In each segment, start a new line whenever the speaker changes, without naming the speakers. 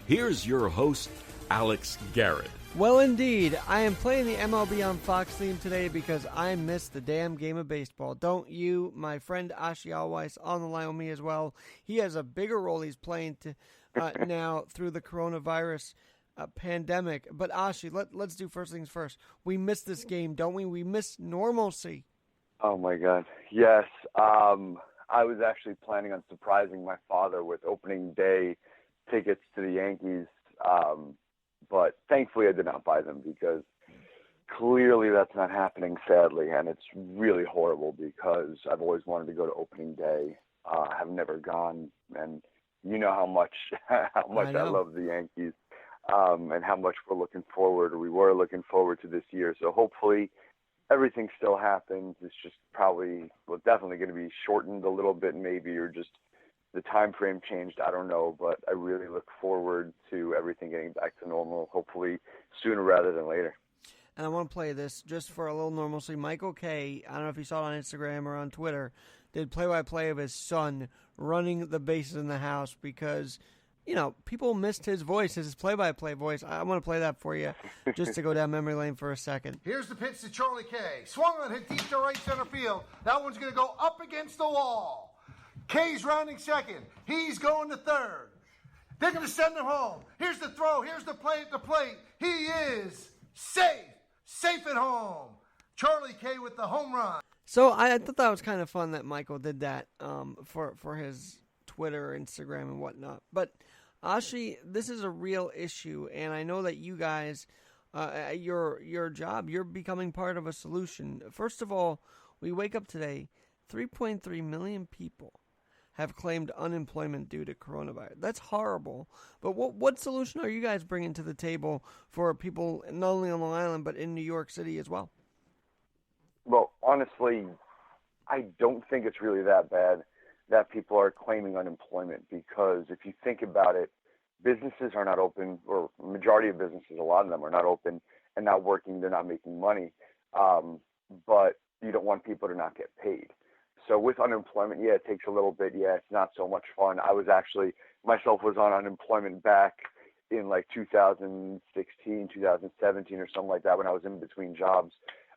Here's your host, Alex Garrett.
Well, indeed. I am playing the MLB on Fox theme today because I missed the damn game of baseball. Don't you? My friend Ashi Allweiss on the line with me as well. He has a bigger role he's playing now through the coronavirus pandemic. But Ashi, let's do first things first. We missed this game, don't we? We missed normalcy.
Oh, my God. Yes. I was actually planning on surprising my father with opening day tickets to the Yankees. But thankfully I did not buy them because clearly that's not happening, sadly. And it's really horrible because I've always wanted to go to opening day. I have never gone. And you know how much I love the Yankees and how much we were looking forward to this year. So hopefully everything still happens. It's just definitely going to be shortened a little bit maybe, or just the time frame changed. I don't know, but I really look forward to everything getting back to normal, hopefully sooner rather than later.
And I want to play this just for a little normalcy. Michael Kay, I don't know if you saw it on Instagram or on Twitter, did play-by-play of his son running the bases in the house because, people missed his voice, his play-by-play voice. I want to play that for you just to go down memory lane for a second.
Here's the pitch to Charlie Kay. Swung on, hit deep to right center field. That one's going to go up against the wall. Kay's rounding second. He's going to third. They're going to send him home. Here's the throw. Here's the play at the plate. He is safe. Safe at home. Charlie Kay with the home run.
So I thought that was kind of fun that Michael did that for his Twitter, Instagram, and whatnot. But Ashi, this is a real issue, and I know that you guys, at your job, you're becoming part of a solution. First of all, we wake up today, 3.3 million people have claimed unemployment due to coronavirus. That's horrible. But what solution are you guys bringing to the table for people not only on Long Island but in New York City as well?
Well, honestly, I don't think it's really that bad that people are claiming unemployment because if you think about it, businesses are not open, or majority of businesses, a lot of them are not open and not working. They're not making money. But you don't want people to not get paid. So with unemployment, it takes a little bit. It's not so much fun. I was myself was on unemployment back in like 2016, 2017 or something like that when I was in between jobs.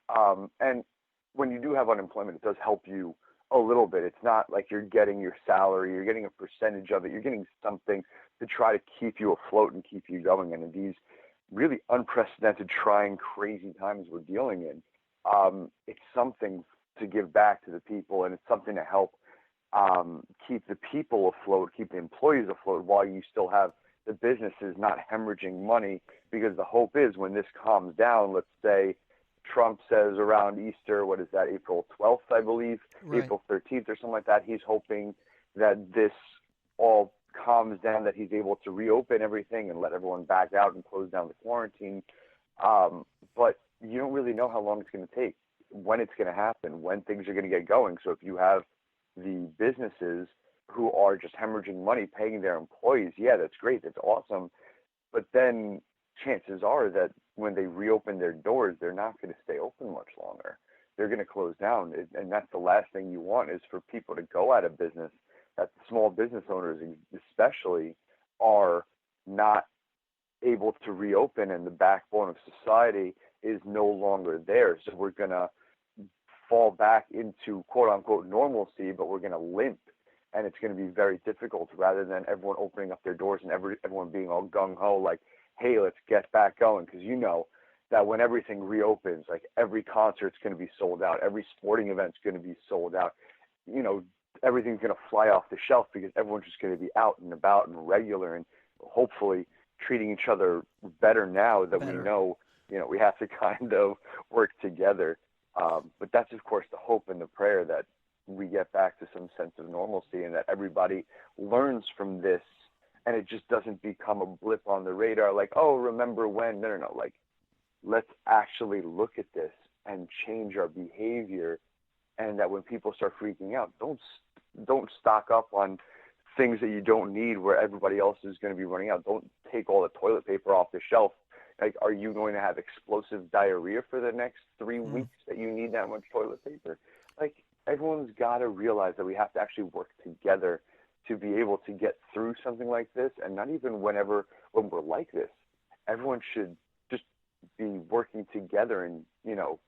And when you do have unemployment, it does help you a little bit. It's not like you're getting your salary, you're getting a percentage of it. You're getting something to try to keep you afloat and keep you going. And in these really unprecedented, trying, crazy times we're dealing in, it's something to give back to the people, and it's something to help keep the people afloat, keep the employees afloat while you still have the businesses not hemorrhaging money, because the hope is when this calms down, let's say Trump says around Easter, what is that, April 12th, I believe, right. April 13th or something like that, he's hoping that this all calms down, that he's able to reopen everything and let everyone back out and close down the quarantine. But you don't really know how long it's going to take, when it's going to happen, when things are going to get going. So if you have the businesses who are just hemorrhaging money, paying their employees, that's great, that's awesome. But then chances are that when they reopen their doors, they're not going to stay open much longer. They're going to close down. And that's the last thing you want, is for people to go out of business, that small business owners especially are not able to reopen, and the backbone of society is no longer there. So we're going to fall back into quote-unquote normalcy, but we're going to limp, and it's going to be very difficult, rather than everyone opening up their doors and everyone being all gung-ho like, hey, let's get back going, because you know that when everything reopens, like every concert's going to be sold out, every sporting event's going to be sold out, everything's going to fly off the shelf because everyone's just going to be out and about and regular and hopefully treating each other better now that we know, we have to kind of work together. But that's, of course, the hope and the prayer that we get back to some sense of normalcy and that everybody learns from this and it just doesn't become a blip on the radar like, oh, remember when? No. Like, let's actually look at this and change our behavior, and that when people start freaking out, don't stock up on things that you don't need where everybody else is going to be running out. Don't take all the toilet paper off the shelf. Like, are you going to have explosive diarrhea for the next 3 weeks that you need that much toilet paper? Like, everyone's got to realize that we have to actually work together to be able to get through something like this, and not even when we're like this. Everyone should just be working together and,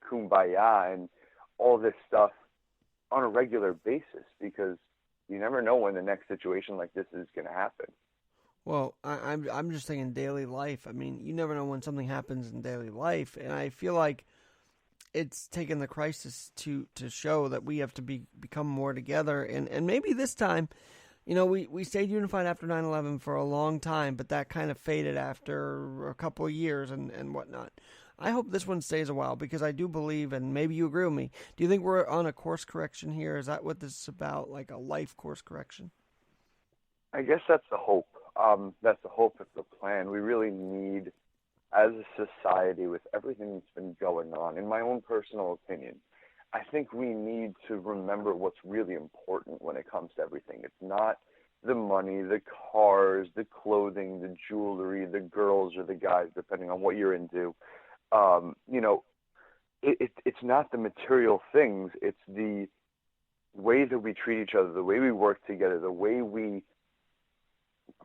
kumbaya and all this stuff on a regular basis, because you never know when the next situation like this is going to happen.
Well, I'm just thinking daily life. I mean, you never know when something happens in daily life, and I feel like it's taken the crisis to show that we have to become more together, and maybe this time, we stayed unified after 9/11 for a long time, but that kind of faded after a couple of years and whatnot. I hope this one stays a while, because I do believe, and maybe you agree with me, do you think we're on a course correction here? Is that what this is about, like a life course correction?
I guess that's the hope. That's the hope, that's the plan. We really need, as a society, with everything that's been going on, in my own personal opinion, I think we need to remember what's really important when it comes to everything. It's not the money, the cars, the clothing, the jewelry, the girls or the guys, depending on what you're into. It's not the material things. It's the way that we treat each other, the way we work together, the way we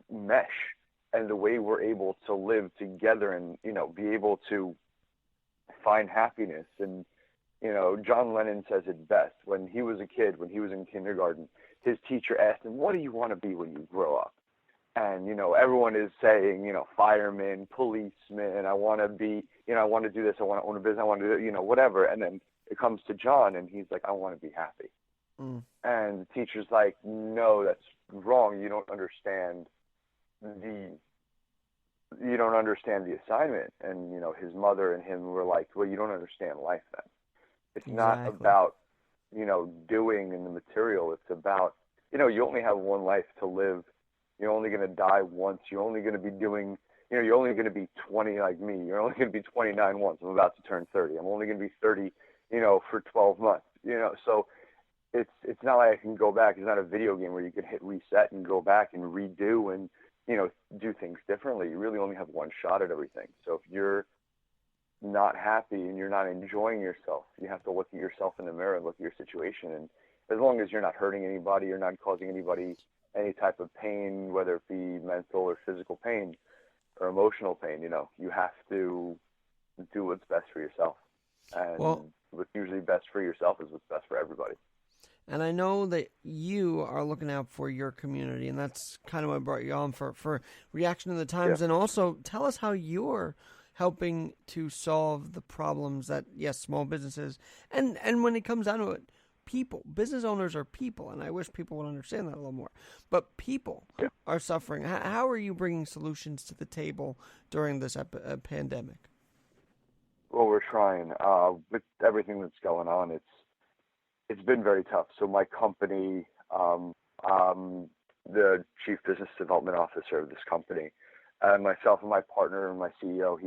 mesh, and the way we're able to live together and, be able to find happiness. And, John Lennon says it best. When he was a kid, when he was in kindergarten, his teacher asked him, "What do you want to be when you grow up?" And, everyone is saying, fireman, policeman, I want to be, I want to do this, I want to own a business, I want to do, whatever. And then it comes to John, and he's like, "I want to be happy." And the teacher's like, "No, that's wrong. You don't understand the assignment." And, his mother and him were like, "Well, you don't understand life then. It's not about, doing in the material. It's about, you only have one life to live. You're only going to die once. You're only going to be doing, you're only going to be 20 like me. You're only going to be 29 once. I'm about to turn 30. I'm only going to be 30, for 12 months, so it's not like I can go back. It's not a video game where you can hit reset and go back and redo and, do things differently. You really only have one shot at everything. So if you're not happy and you're not enjoying yourself, you have to look at yourself in the mirror and look at your situation. And as long as you're not hurting anybody, you're not causing anybody any type of pain, whether it be mental or physical pain or emotional pain, you have to do what's best for yourself. And what's usually best for yourself is what's best for everybody.
And I know that you are looking out for your community, and that's kind of what brought you on for reaction to the times. Yeah. And also tell us how you're helping to solve the problems that, yes, small businesses, and when it comes down to it, people, business owners are people, and I wish people would understand that a little more. But people are suffering. How are you bringing solutions to the table during this pandemic?
Well, we're trying. With everything that's going on, it's been very tough. So my company, the chief business development officer of this company, and myself and my partner and my CEO,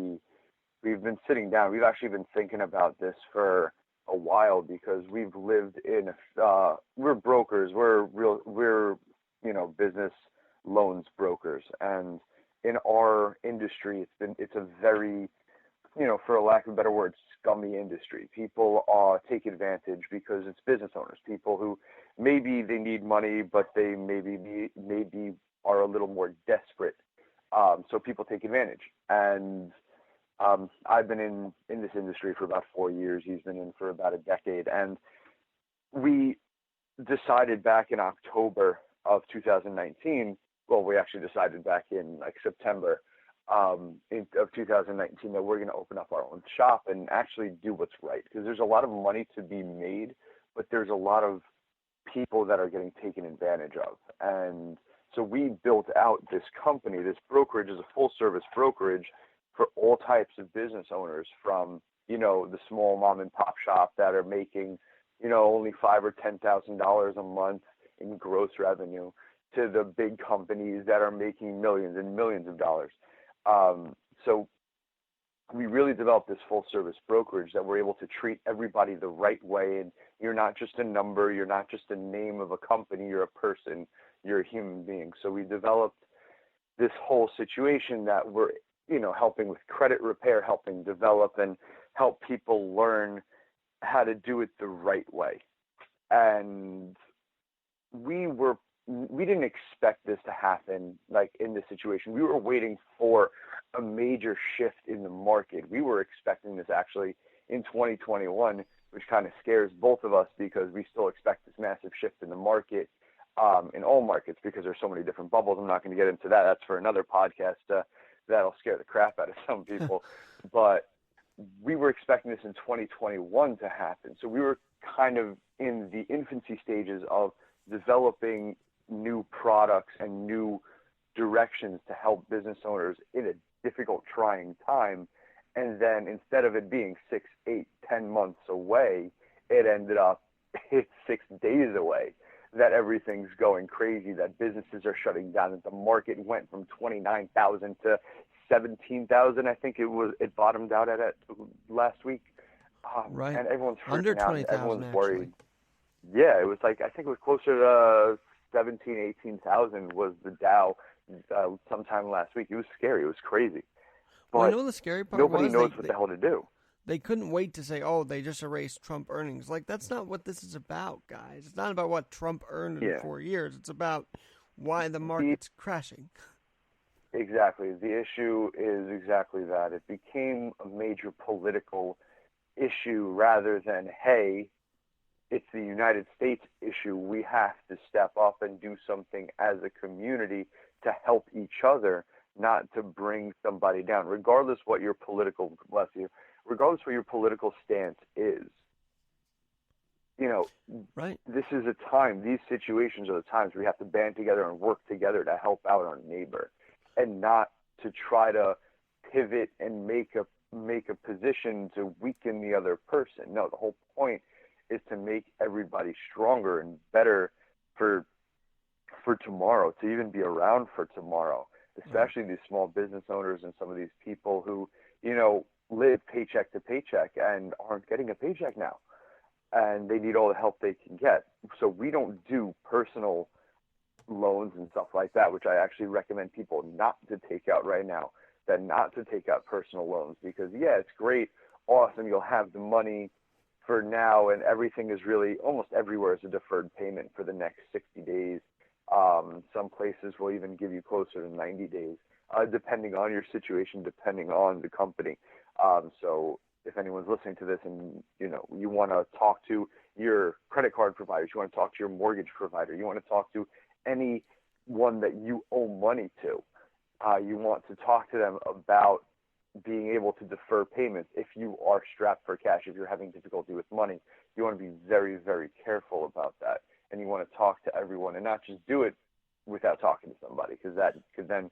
we've been sitting down. We've actually been thinking about this for a while, because we've lived in, we're brokers, we're business loans brokers. And in our industry, it's a very, for a lack of a better word, scummy industry. People take advantage because it's business owners, people who maybe they need money, but they maybe are a little more desperate. So people take advantage. And I've been in this industry for about 4 years. He's been in for about a decade. And we decided back in October of 2019, well, we actually decided back in September of 2019 that we're going to open up our own shop and actually do what's right. Because there's a lot of money to be made, but there's a lot of people that are getting taken advantage of. And so we built out this company. This brokerage is a full-service brokerage for all types of business owners, from, the small mom and pop shop that are making, only $5,000 or $10,000 a month in gross revenue, to the big companies that are making millions and millions of dollars. So we really developed this full service brokerage that we're able to treat everybody the right way. And you're not just a number, you're not just a name of a company, you're a person, you're a human being. So we developed this whole situation that we're, helping with credit repair, helping develop and help people learn how to do it the right way. And we were, we didn't expect this to happen like in this situation. We were waiting for a major shift in the market. We were expecting this actually in 2021, which kind of scares both of us because we still expect this massive shift in the market, in all markets, because there's so many different bubbles. I'm not going to get into that. That's for another podcast. That'll scare the crap out of some people. But we were expecting this in 2021 to happen. So we were kind of in the infancy stages of developing new products and new directions to help business owners in a difficult, trying time. And then instead of it being 6, 8, 10 months away, it ended up 6 days away, that everything's going crazy, that businesses are shutting down, that the market went from 29,000 to 17,000. I think it bottomed out at last week.
Right.
And everyone's
Under
freaking out.
20,000,
Everyone's worried.
actually.
Yeah, it was like, I think it was closer to 17, 18,000 was the Dow sometime last week. It was scary. It was crazy. But
well, you know the scary part
nobody
was
knows what the hell to do.
They couldn't wait to say, oh, they just erased Trump earnings. Like, that's not what this is about, guys. It's not about what Trump earned in 4 years. It's about why the market's crashing.
Exactly. The issue is exactly that. It became a major political issue rather than, hey, it's the United States issue. We have to step up and do something as a community to help each other, not to bring somebody down, regardless what your political, regardless what your political stance is. You know,
right.
This is a time, these situations are the times where we have to band together and work together to help out our neighbor, and not to try to pivot and make a position to weaken the other person. No, the whole point is to make everybody stronger and better for tomorrow, to even be around for tomorrow, especially these small business owners and some of these people who, you know, live paycheck to paycheck and aren't getting a paycheck now, and they need all the help they can get. So we don't do personal loans and stuff like that, which I actually recommend people not to take out right now, that not to take out personal loans, because yeah, it's great, awesome, you'll have the money for now, and everything is really, almost everywhere is a deferred payment for the next 60 days. Some places will even give you closer to 90 days, depending on your situation, depending on the company. So if anyone's listening to this and, you know, you want to talk to your credit card providers, you want to talk to your mortgage provider, you want to talk to anyone that you owe money to, you want to talk to them about being able to defer payments. If you are strapped for cash, if you're having difficulty with money, you want to be very, very careful about that. And you want to talk to everyone and not just do it without talking to somebody, because that could then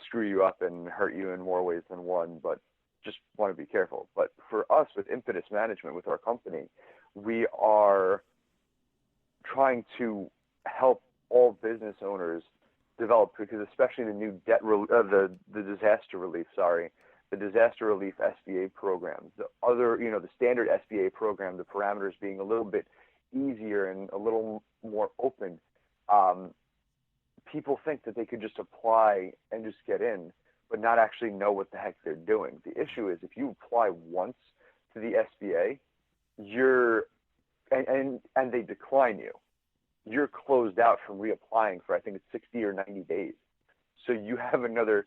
screw you up and hurt you in more ways than one. But just want to be careful. But for us with Impetus Management, with our company, we are trying to help all business owners develop, because especially the new the disaster relief, the disaster relief SBA program, the other, you know, the standard SBA program, the parameters being a little bit easier and a little more open. People think that they could just apply and just get in, but not actually know what the heck they're doing. The issue is, if you apply once to the SBA, and they decline you, you're closed out from reapplying for, I think it's 60 or 90 days. So you have another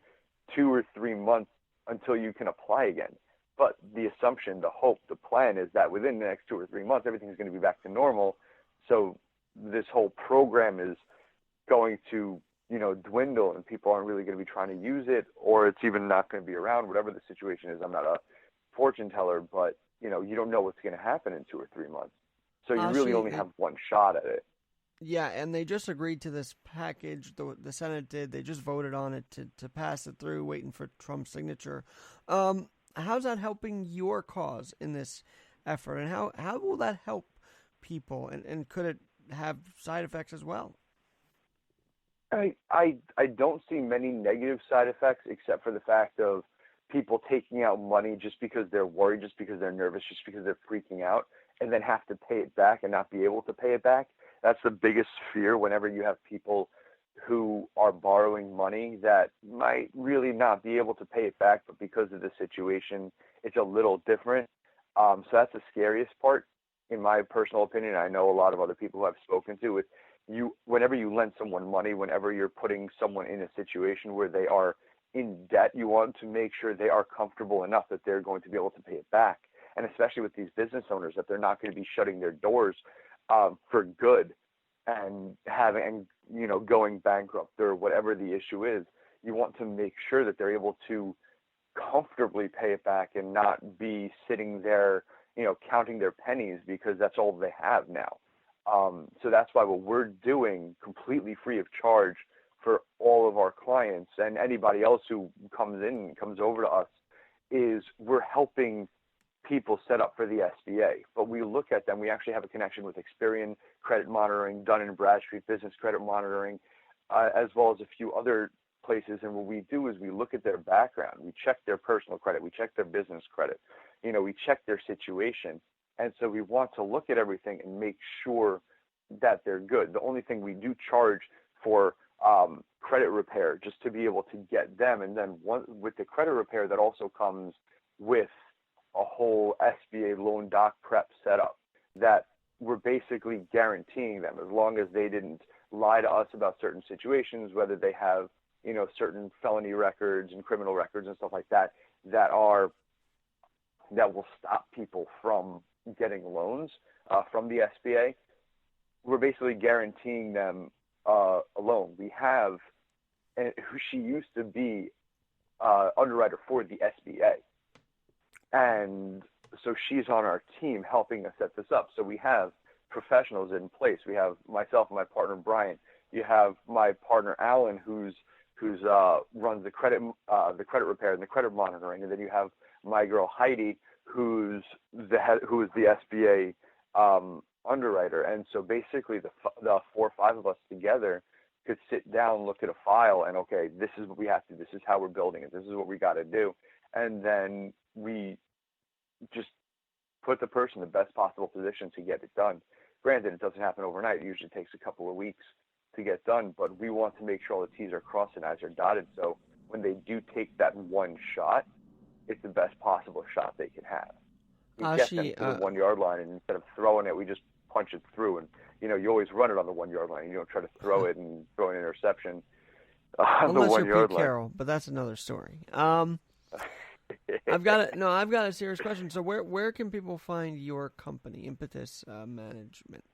2 or 3 months until you can apply again. But the assumption, the hope, the plan is that within the next 2 or 3 months, everything's going to be back to normal. So this whole program is going to, you know, dwindle, and people aren't really going to be trying to use it, or it's even not going to be around, whatever the situation is. I'm not a fortune teller, but, you know, you don't know what's going to happen in 2 or 3 months. So you really only have one shot at it.
Yeah, and they just agreed to this package. The Senate did. They just voted on it to pass it through, waiting for Trump's signature. How's that helping your cause in this effort, and how will that help people, and could it have side effects as well?
I don't see many negative side effects, except for the fact of people taking out money just because they're worried, just because they're nervous, just because they're freaking out, and then have to pay it back and not be able to pay it back. That's the biggest fear whenever you have people who are borrowing money that might really not be able to pay it back, but because of the situation, it's a little different. So that's the scariest part, in my personal opinion. I know a lot of other people who I've spoken to with whenever you lend someone money, whenever you're putting someone in a situation where they are in debt, you want to make sure they are comfortable enough that they're going to be able to pay it back. And especially with these business owners, that they're not going to be shutting their doors for good and going bankrupt or whatever the issue is. You want to make sure that they're able to comfortably pay it back and not be sitting there, counting their pennies because that's all they have now. So that's why what we're doing completely free of charge for all of our clients and anybody else who comes over to us is we're helping people set up for the SBA. But we look at them. We actually have a connection with Experian Credit Monitoring, Dun & Bradstreet Business Credit Monitoring, as well as a few other places. And what we do is we look at their background. We check their personal credit. We check their business credit. We check their situation. And so we want to look at everything and make sure that they're good. The only thing we do charge for credit repair just to be able to get them. And then with the credit repair, that also comes with a whole SBA loan doc prep setup that we're basically guaranteeing them, as long as they didn't lie to us about certain situations, whether they have, certain felony records and criminal records and stuff like that, that will stop people from getting loans from the SBA. We're basically guaranteeing them a loan. We have, who she used to be underwriter for the SBA. And so she's on our team helping us set this up. So we have professionals in place. We have myself and my partner, Brian. You have my partner, Alan, who's runs the credit repair and the credit monitoring. And then you have my girl, Heidi, who is the SBA underwriter. And so basically the 4 or 5 of us together could sit down, look at a file, and okay, this is what we have to do. This is how we're building it. This is what we got to do. And then we just put the person in the best possible position to get it done. Granted, it doesn't happen overnight. It usually takes a couple of weeks to get done, but we want to make sure all the T's are crossed and I's are dotted. So when they do take that one shot, it's the best possible shot they can have. We get them to the 1 yard line, and instead of throwing it, we just punch it through. And you always run it on the 1 yard line. You don't try to throw it and throw an interception on the 1 yard line.
Carroll, but that's another story. I've got a serious question. So where can people find your company, Impetus Management?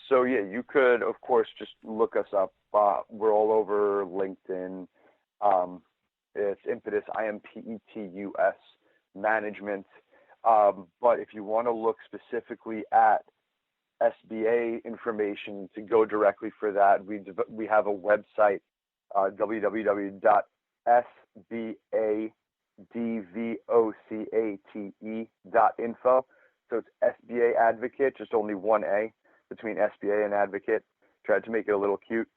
So yeah, you could of course just look us up. We're all over LinkedIn. It's Impetus, Impetus Management. But if you want to look specifically at SBA information, to go directly for that, we have a website, www.sbadvocate.info. So it's SBA Advocate, just only one A between SBA and Advocate. Tried to make it a little cute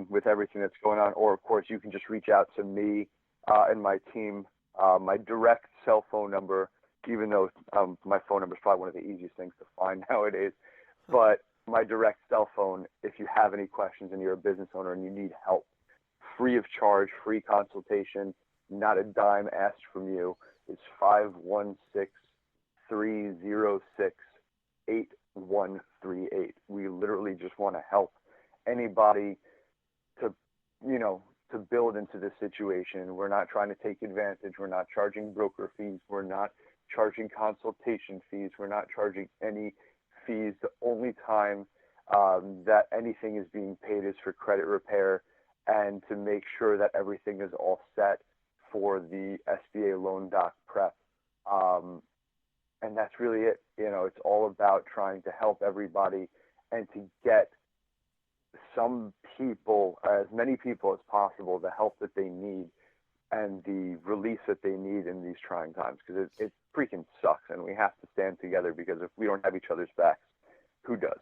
with everything that's going on. Or, of course, you can just reach out to me and my team. My direct cell phone number, even though my phone number is probably one of the easiest things to find nowadays, but my direct cell phone, if you have any questions and you're a business owner and you need help, free of charge, free consultation, not a dime asked from you, is 516-306-8138. We literally just want to help anybody to build into this situation. We're not trying to take advantage. We're not charging broker fees. We're not charging consultation fees. We're not charging any fees. The only time that anything is being paid is for credit repair and to make sure that everything is all set for the SBA loan doc prep. And that's really it. It's all about trying to help everybody and to get some people, as many people as possible, the help that they need and the release that they need in these trying times, because it freaking sucks, and we have to stand together, because if we don't have each other's backs, who does?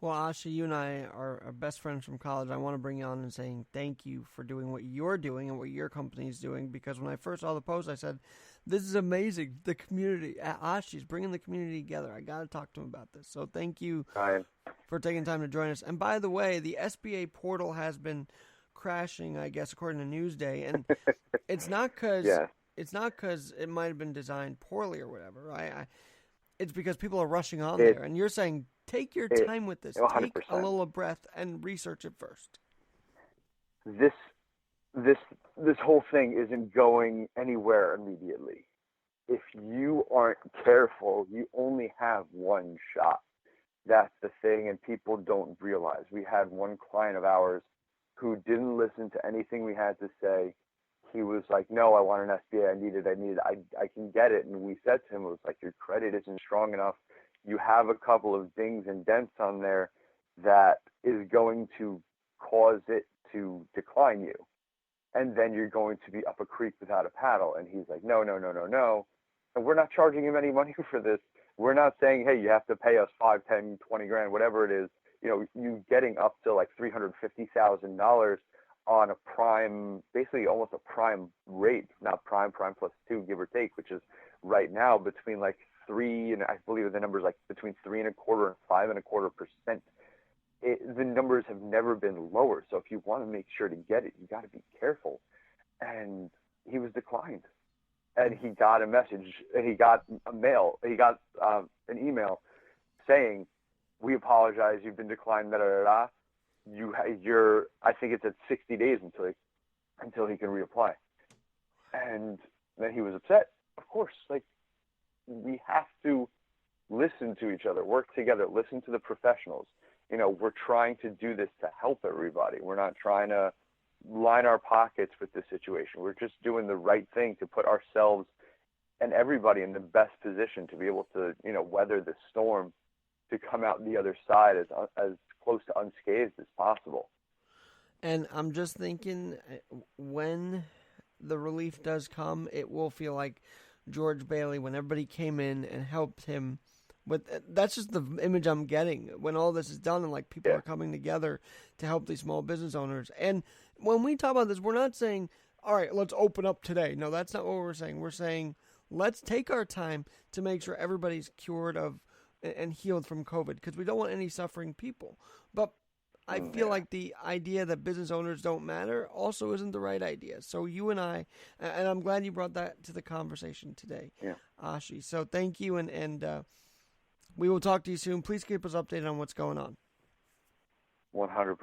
Well, Ashi, you and I are best friends from college. I want to bring you on and saying thank you for doing what you're doing and what your company is doing, because when I first saw the post, I said, this is amazing. The community, Ashi's bringing the community together. I got to talk to him about this. So thank you for taking time to join us. And by the way, the SBA portal has been crashing, I guess, according to Newsday. And it's not because it might have been designed poorly or whatever. it's because people are rushing on there. And you're saying, take your time with this.
100%.
Take a little breath and research it first.
This whole thing isn't going anywhere immediately. If you aren't careful, you only have one shot. That's the thing, and people don't realize. We had one client of ours who didn't listen to anything we had to say. He was like, no, I want an SBA. I can get it. And we said to him, it was like, your credit isn't strong enough. You have a couple of dings and dents on there that is going to cause it to decline you. And then you're going to be up a creek without a paddle. And he's like, no. And we're not charging him any money for this. We're not saying, hey, you have to pay us 5, 10, 20 grand, whatever it is. You know, you getting up to like $350,000 on a prime, basically almost a prime rate, not prime plus 2, give or take, which is right now between like 3 and I believe the number is like between 3.25% and 5.25%. The numbers have never been lower. So if you want to make sure to get it, you got to be careful. And he was declined. And he got a message, and he got a mail, he got an email saying, we apologize, you've been declined, I think it's at 60 days until he can reapply. And then he was upset. Of course, like, we have to listen to each other, work together, listen to the professionals. You know, we're trying to do this to help everybody. We're not trying to line our pockets with this situation. We're just doing the right thing to put ourselves and everybody in the best position to be able to, you know, weather the storm, to come out the other side as close to unscathed as possible.
And I'm just thinking, when the relief does come, it will feel like George Bailey, when everybody came in and helped him. But that's just the image I'm getting when all this is done, and like people are coming together to help these small business owners. And when we talk about this, we're not saying, all right, let's open up today. No, that's not what we're saying. We're saying, let's take our time to make sure everybody's cured of and healed from COVID, because we don't want any suffering people. But I feel like the idea that business owners don't matter also isn't the right idea. So you and I, and I'm glad you brought that to the conversation today, Ashi. So thank you, and we will talk to you soon. Please keep us updated on what's going on.
100%.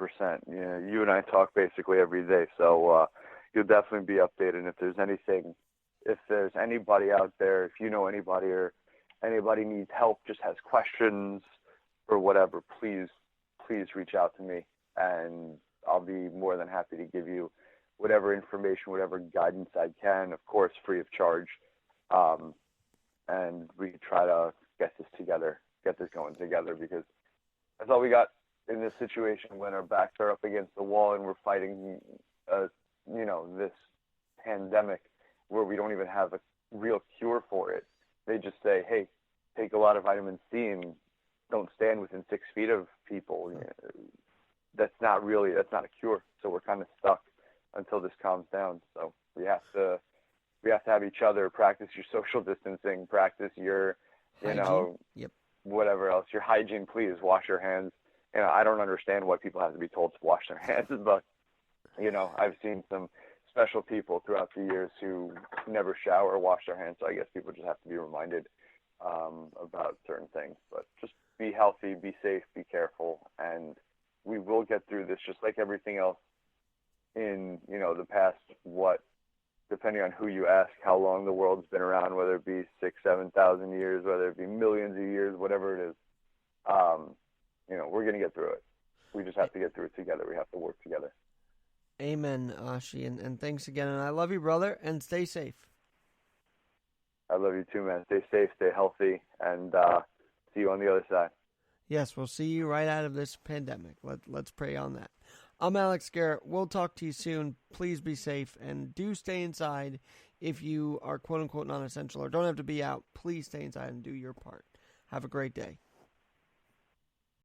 Yeah, you and I talk basically every day, so you'll definitely be updated. And if there's anybody out there, if you know anybody or anybody needs help, just has questions or whatever, please reach out to me, and I'll be more than happy to give you whatever information, whatever guidance I can, of course, free of charge. And we can try to get this going together, because that's all we got in this situation when our backs are up against the wall and we're fighting, this pandemic where we don't even have a real cure for it. They just say, hey, take a lot of vitamin C and don't stand within 6 feet of people. That's not a cure. So we're kind of stuck until this calms down. So we have to have each other, practice your social distancing, practice your, whatever else, your hygiene. Please wash your hands. I don't understand why people have to be told to wash their hands, but I've seen some special people throughout the years who never shower or wash their hands. So I guess people just have to be reminded about certain things. But just be healthy, be safe, be careful, and we will get through this just like everything else in, the past, depending on who you ask, how long the world's been around, whether it be 6,000, 7,000 years, whether it be millions of years, whatever it is, we're going to get through it. We just have to get through it together. We have to work together.
Amen, Ashi, and thanks again. And I love you, brother, and stay safe.
I love you too, man. Stay safe, stay healthy, and see you on the other side.
Yes, we'll see you right out of this pandemic. Let's pray on that. I'm Alex Garrett. We'll talk to you soon. Please be safe, and do stay inside if you are quote-unquote non-essential or don't have to be out. Please stay inside and do your part. Have a great day.